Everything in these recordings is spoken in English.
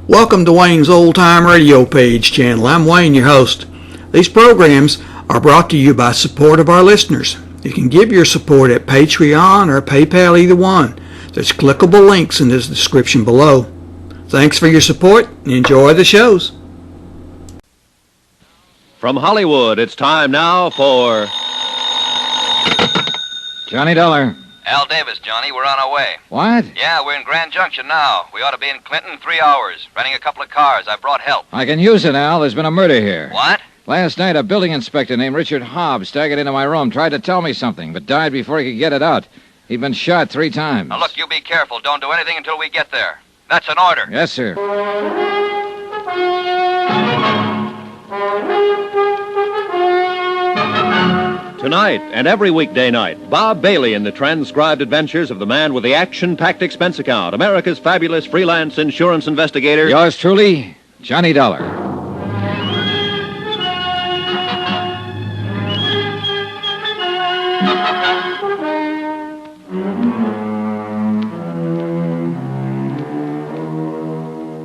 Welcome to Wayne's Old Time Radio Page channel. I'm Wayne, your host. These programs are brought to you by support of our listeners. You can give your support at Patreon or PayPal, either one. There's clickable links in the description below. Thanks for your support and enjoy the shows. From Hollywood, it's time now for Johnny Dollar. Al Davis, Johnny. We're on our way. What? Yeah, we're in Grand Junction now. We ought to be in Clinton in 3 hours. Renting a couple of cars. I brought help. I can use it, Al. There's been a murder here. What? Last night, a building inspector named Richard Hobbs staggered into my room, tried to tell me something, but died before he could get it out. He'd been shot 3 times. Now, look, you be careful. Don't do anything until we get there. That's an order. Yes, sir. Tonight and every weekday night, Bob Bailey in the transcribed adventures of the man with the action-packed expense account, America's fabulous freelance insurance investigator. Yours truly, Johnny Dollar.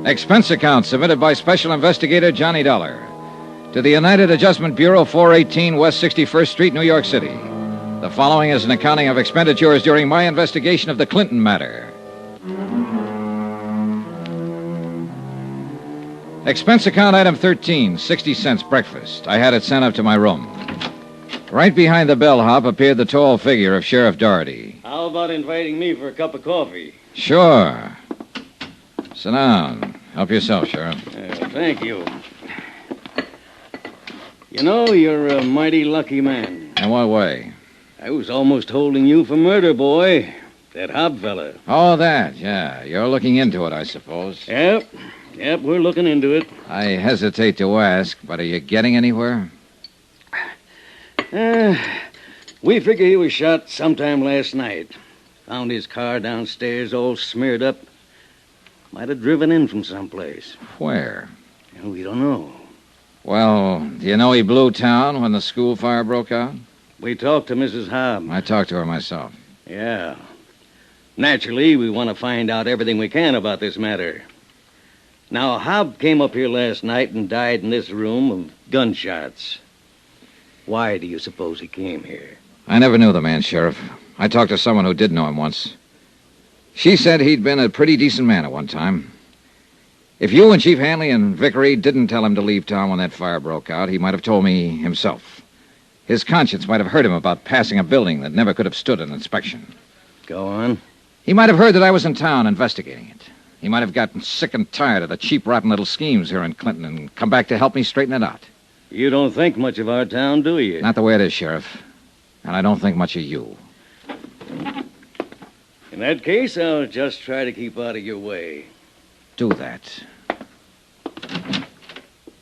Expense account submitted by Special Investigator Johnny Dollar to the United Adjustment Bureau, 418 West 61st Street, New York City. The following is an accounting of expenditures during my investigation of the Clinton matter. Expense account item 13, 60 cents breakfast. I had it sent up to my room. Right behind the bellhop appeared the tall figure of Sheriff Doherty. How about inviting me for a cup of coffee? Sure. Sit down. Help yourself, Sheriff. Thank you. You know, you're a mighty lucky man. In what way? I was almost holding you for murder, boy. That Hobb fella. Oh, that, yeah. You're looking into it, I suppose. Yep, we're looking into it. I hesitate to ask, but are you getting anywhere? We figure he was shot sometime last night. Found his car downstairs all smeared up. Might have driven in from someplace. Where? We don't know. Well, do you know he blew town when the school fire broke out? We talked to Mrs. Hobb. I talked to her myself. Yeah. Naturally, we want to find out everything we can about this matter. Now, Hobb came up here last night and died in this room of gunshots. Why do you suppose he came here? I never knew the man, Sheriff. I talked to someone who did know him once. She said he'd been a pretty decent man at one time. If you and Chief Hanley and Vic Reed didn't tell him to leave town when that fire broke out, he might have told me himself. His conscience might have hurt him about passing a building that never could have stood an inspection. Go on. He might have heard that I was in town investigating it. He might have gotten sick and tired of the cheap, rotten little schemes here in Clinton and come back to help me straighten it out. You don't think much of our town, do you? Not the way it is, Sheriff. And I don't think much of you. In that case, I'll just try to keep out of your way. Do that.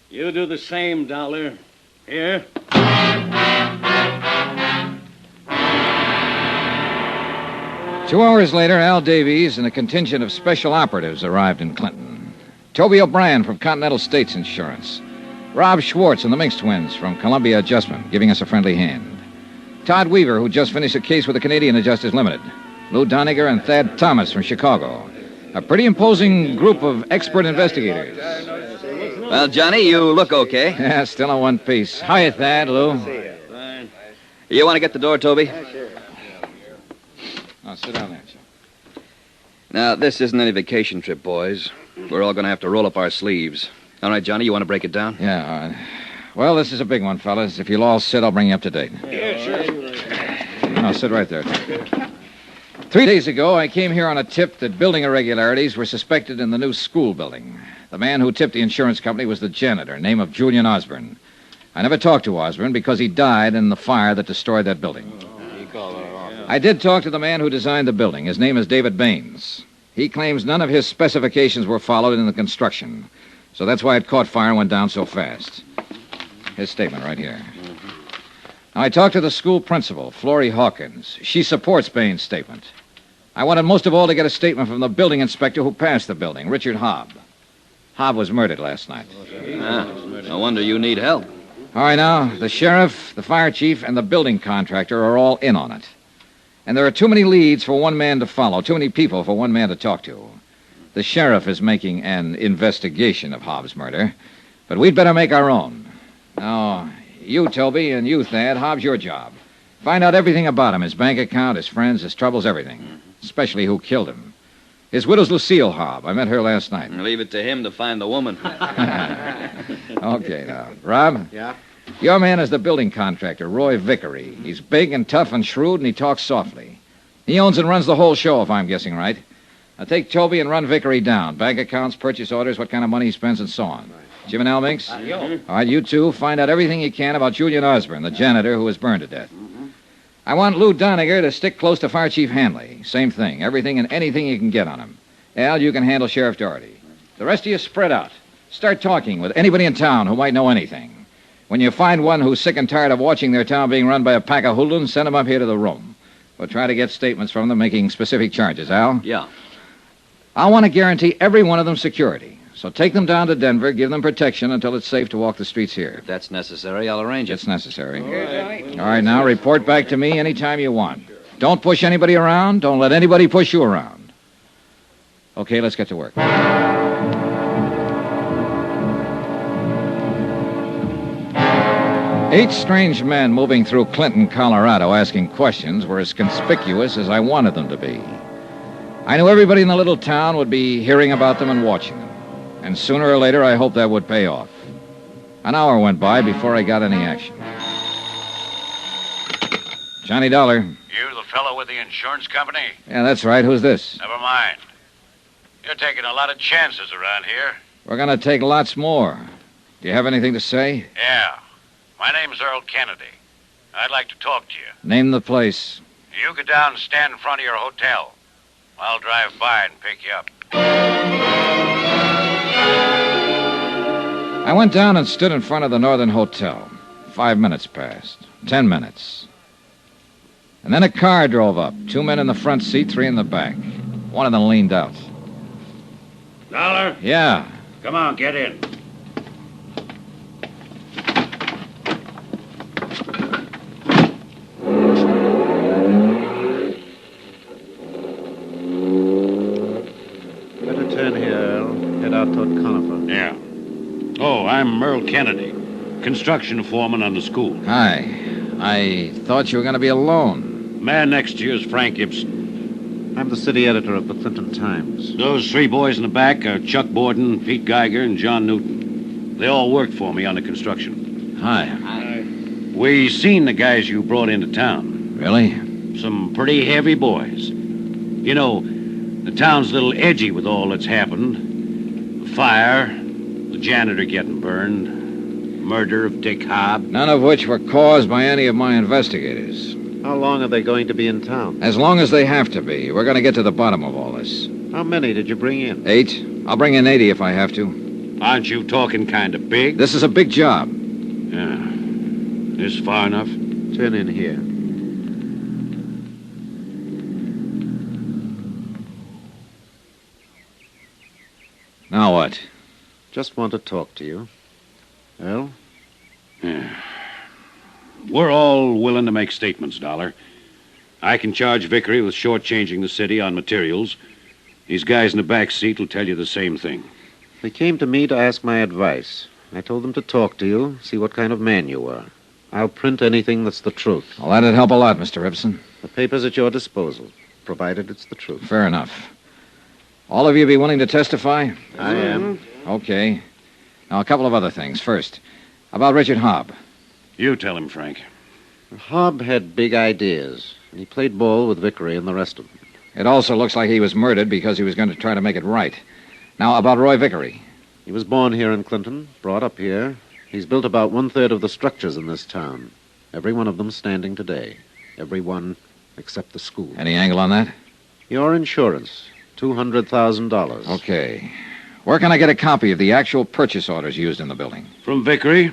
You do the same, Dollar. Here. 2 hours later, Al Davies and a contingent of special operatives arrived in Clinton. Toby O'Brien from Continental States Insurance. Rob Schwartz and the Minx twins from Columbia Adjustment, giving us a friendly hand. Todd Weaver, who just finished a case with the Canadian Adjusters Limited. Lou Doniger and Thad Thomas from Chicago. A pretty imposing group of expert investigators. Well, Johnny, you look okay. Yeah, still in one piece. Hiya, Thad, Lou. Fine. You want to get the door, Toby? Sure. Now, sit down there, Joe. Now, this isn't any vacation trip, boys. We're all going to have to roll up our sleeves. All right, Johnny, you want to break it down? Yeah, all right. Well, this is a big one, fellas. If you'll all sit, I'll bring you up to date. Yeah, sure. No, sit right there. 3 days ago, I came here on a tip that building irregularities were suspected in the new school building. The man who tipped the insurance company was the janitor, name of Julian Osborne. I never talked to Osborne because he died in the fire that destroyed that building. I did talk to the man who designed the building. His name is David Baines. He claims none of his specifications were followed in the construction, so that's why it caught fire and went down so fast. His statement right here. Now, I talked to the school principal, Florrie Hawkins. She supports Baines' statement. I wanted most of all to get a statement from the building inspector who passed the building, Richard Hobb. Hobb was murdered last night. No wonder you need help. All right, now, the sheriff, the fire chief, and the building contractor are all in on it. And there are too many leads for one man to follow, too many people for one man to talk to. The The sheriff is making an investigation of Hobbs' murder, but we'd better make our own. Now, you, Toby, and you, Thad, Hobbs, your job. Find out everything about him, his bank account, his friends, his troubles, everything. Especially who killed him. His widow's Lucille Hobb. I met her last night. Leave it to him to find the woman. Okay, now. Rob? Yeah? Your man is the building contractor, Roy Vickery. He's big and tough and shrewd, and he talks softly. He owns and runs the whole show, if I'm guessing right. Now take Toby and run Vickery down. Bank accounts, purchase orders, what kind of money he spends, and so on. Jim and Al Minks? All right, you two, find out everything you can about Julian Osborne, the janitor who was burned to death. I want Lou Doniger to stick close to Fire Chief Hanley. Same thing, everything and anything you can get on him. Al, you can handle Sheriff Doherty. The rest of you spread out. Start talking with anybody in town who might know anything. When you find one who's sick and tired of watching their town being run by a pack of hoodlums, send them up here to the room. We'll try to get statements from them making specific charges, Al. Yeah. I want to guarantee every one of them security. So take them down to Denver, give them protection until it's safe to walk the streets here. If that's necessary, I'll arrange it. It's necessary. All right, now report back to me anytime you want. Don't push anybody around. Don't let anybody push you around. Okay, let's get to work. 8 strange men moving through Clinton, Colorado, asking questions were as conspicuous as I wanted them to be. I knew everybody in the little town would be hearing about them and watching them. And sooner or later, I hoped that would pay off. An hour went by before I got any action. Johnny Dollar. You the fellow with the insurance company? Yeah, that's right. Who's this? Never mind. You're taking a lot of chances around here. We're going to take lots more. Do you have anything to say? Yeah. My name's Earl Kennedy. I'd like to talk to you. Name the place. You go down and stand in front of your hotel. I'll drive by and pick you up. I went down and stood in front of the Northern Hotel. 5 minutes passed. 10 minutes. And then a car drove up. 2 men in the front seat, 3 in the back. One of them leaned out. Dollar? Yeah. Come on, get in. Better turn here, Earl. Head out toward Conifer. Yeah. Oh, I'm Earl Kennedy, construction foreman on the school. Hi. I thought you were going to be alone. Man next to you is Frank Ibsen. I'm the city editor of the Clinton Times. Those 3 boys in the back are Chuck Borden, Pete Geiger, and John Newton. They all worked for me on the construction. Hi. We seen the guys you brought into town. Really? Some pretty heavy boys. You know, the town's a little edgy with all that's happened. The fire, the janitor getting burned, murder of Dick Hobb. None of which were caused by any of my investigators. How long are they going to be in town? As long as they have to be. We're going to get to the bottom of all this. How many did you bring in? 8. I'll bring in 80 if I have to. Aren't you talking kind of big? This is a big job. Yeah. This far enough? Turn in here. Now what? Just want to talk to you. Earl? Yeah. We're all willing to make statements, Dollar. I can charge Vickery with shortchanging the city on materials. These guys in the back seat will tell you the same thing. They came to me to ask my advice. I told them to talk to you, see what kind of man you were. I'll print anything that's the truth. Well, that'd help a lot, Mr. Ibsen. The paper's at your disposal, provided it's the truth. Fair enough. All of you be willing to testify? I am. Okay. Now, a couple of other things. First, about Richard Hobb. You tell him, Frank. Hobb had big ideas, and he played ball with Vickery and the rest of them. It also looks like he was murdered because he was going to try to make it right. Now, about Roy Vickery. He was born here in Clinton, brought up here. He's built about 1/3 of the structures in this town. Every one of them standing today. Every one except the school. Any angle on that? Your insurance, $200,000. Okay. Where can I get a copy of the actual purchase orders used in the building? From Vickery,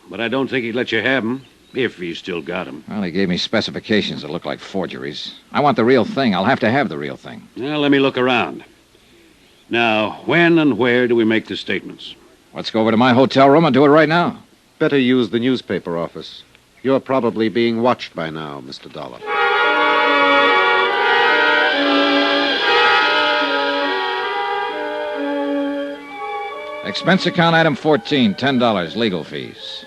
but I don't think he'd let you have them, if he's still got them. Well, he gave me specifications that look like forgeries. I want the real thing. I'll have to have the real thing. Well, let me look around. Now, when and where do we make the statements? Let's go over to my hotel room and do it right now. Better use the newspaper office. You're probably being watched by now, Mr. Dollar. Expense account item 14, $10, legal fees.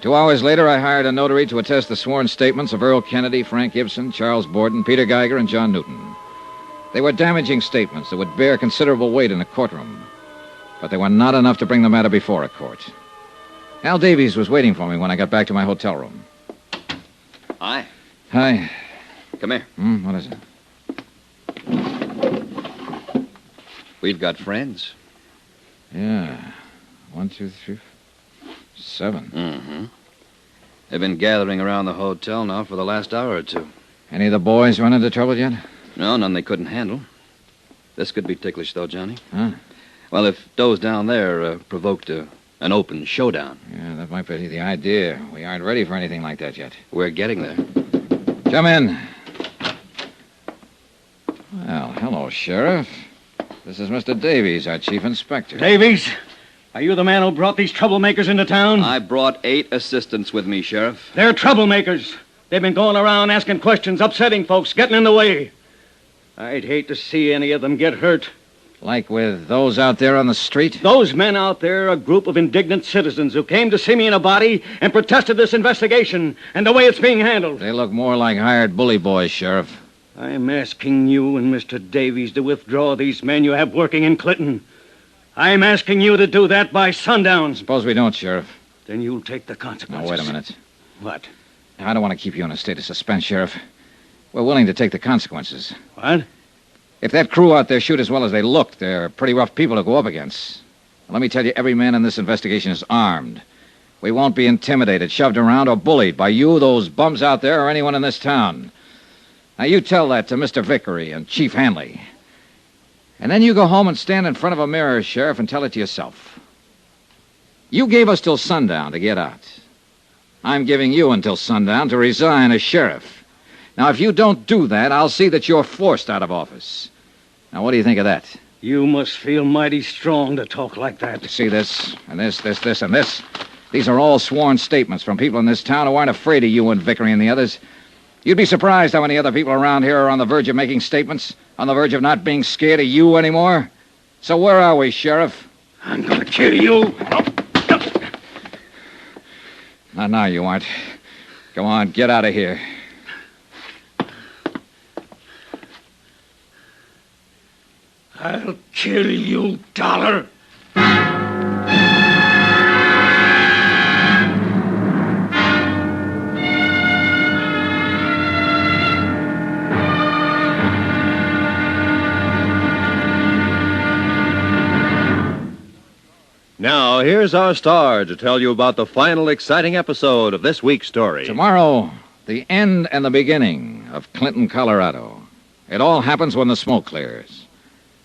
2 hours later, I hired a notary to attest the sworn statements of Earl Kennedy, Frank Gibson, Charles Borden, Peter Geiger, and John Newton. They were damaging statements that would bear considerable weight in a courtroom, but they were not enough to bring the matter before a court. Al Davies was waiting for me when I got back to my hotel room. Hi. Hi. Come here. What is it? We've got friends. Yeah. 1, 2, 3, 7. Mm-hmm. They've been gathering around the hotel now for the last hour or two. Any of the boys run into trouble yet? No, none they couldn't handle. This could be ticklish, though, Johnny. Huh? Well, if those down there provoked an open showdown. Yeah, that might be the idea. We aren't ready for anything like that yet. We're getting there. Come in. Well, hello, Sheriff. This is Mr. Davies, our chief inspector. Davies, are you the man who brought these troublemakers into town? I brought 8 assistants with me, Sheriff. They're troublemakers. They've been going around asking questions, upsetting folks, getting in the way. I'd hate to see any of them get hurt. Like with those out there on the street? Those men out there are a group of indignant citizens who came to see me in a body and protested this investigation and the way it's being handled. They look more like hired bully boys, Sheriff. I'm asking you and Mr. Davies to withdraw these men you have working in Clinton. I'm asking you to do that by sundown. Suppose we don't, Sheriff. Then you'll take the consequences. Now, wait a minute. What? I don't want to keep you in a state of suspense, Sheriff. We're willing to take the consequences. What? If that crew out there shoot as well as they look, they're pretty rough people to go up against. Let me tell you, every man in this investigation is armed. We won't be intimidated, shoved around, or bullied by you, those bums out there, or anyone in this town. Now, you tell that to Mr. Vickery and Chief Hanley. And then you go home and stand in front of a mirror, Sheriff, and tell it to yourself. You gave us till sundown to get out. I'm giving you until sundown to resign as sheriff. Now, if you don't do that, I'll see that you're forced out of office. Now, what do you think of that? You must feel mighty strong to talk like that. You see this, and this, and this? These are all sworn statements from people in this town who aren't afraid of you and Vickery and the others. You'd be surprised how many other people around here are on the verge of making statements, on the verge of not being scared of you anymore. So where are we, Sheriff? I'm gonna kill you. Not now, you aren't. Come on, get out of here. I'll kill you, Dollar. Now, here's our star to tell you about the final exciting episode of this week's story. Tomorrow, the end and the beginning of Clinton, Colorado. It all happens when the smoke clears.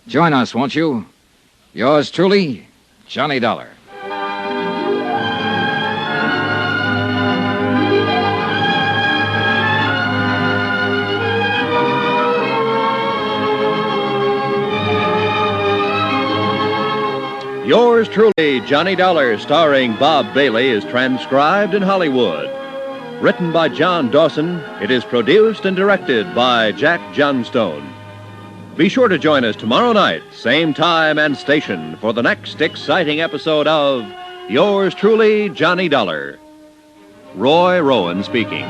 Join us, won't you? Yours truly, Johnny Dollar. Yours truly, Johnny Dollar, starring Bob Bailey, is transcribed in Hollywood. Written by John Dawson, it is produced and directed by Jack Johnstone. Be sure to join us tomorrow night, same time and station, for the next exciting episode of Yours truly, Johnny Dollar. Roy Rowan speaking.